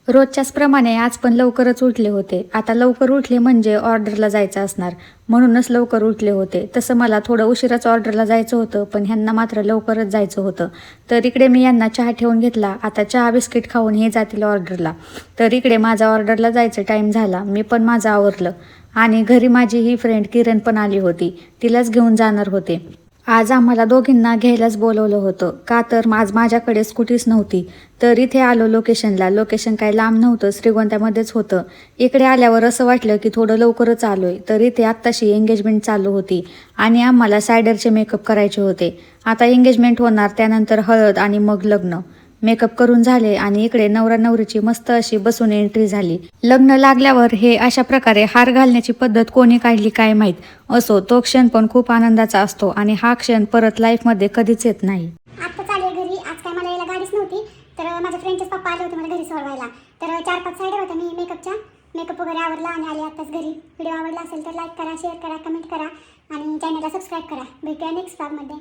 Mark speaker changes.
Speaker 1: रोजच्याच प्रमाणे आज पण लवकरच उठले होते. आता लवकर उठले म्हणजे ऑर्डरला जायचं असणार, म्हणूनच लवकर उठले होते. तसं मला थोडं उशिराच ऑर्डरला जायचं होतं, पण ह्यांना मात्र लवकरच जायचं होतं. तर इकडे मी यांना चहा ठेवून घेतला. आता चहा बिस्किट खाऊन हे जातील ऑर्डरला. तर इकडे माझा ऑर्डरला जायचं टाईम झाला. मी पण माझं आवरलं आणि घरी माझी ही फ्रेंड किरण पण आली होती. तिलाच घेऊन जाणार होते. आज आम्हाला दोघींना घ्यायलाच बोलवलं होतं, का तर आज माझ्याकडे स्कूटीच नव्हती. तर इथे आलो लोकेशनला. लोकेशन काही लांब नव्हतं, श्रीगोंद्यामध्येच होतं. इकडे आल्यावर असं वाटलं की थोडं लवकरच आलोय. तर इथे आत्ताशी एंगेजमेंट चालू होती आणि आम्हाला सायडरचे मेकअप करायचे होते. आता एंगेजमेंट होणार, त्यानंतर हळद आणि मग लग्न. मेकअप करून झाले आणि इकडे नवरा नवरीची मस्त अशी बसून एंट्री झाली. लग्न लागल्यावर हे अशा प्रकारे हार घालण्याची पद्धत कोणी काढली काय माहीत. असो, तो क्षण पण खूप आनंदाचा असतो आणि हा क्षण परत लाईफमध्ये कधीच येत नाही.
Speaker 2: आता चालेल घरी. आज काय मला यायला गाडीच नव्हती, तर माझ्या फ्रेंडचेच पप्पा आले होते मला घरी सोडवायला. तर 4-5 साईड होत्या. मी मेकअप वगैरे आवरला आणि आले आत्ताच घरी. व्हिडिओ आवडला असेल तर लाईक करा, शेअर करा, कमेंट करा आणि चॅनलला सबस्क्राईब करा. भेटूया नेक्स्ट ब्लॉगमध्ये.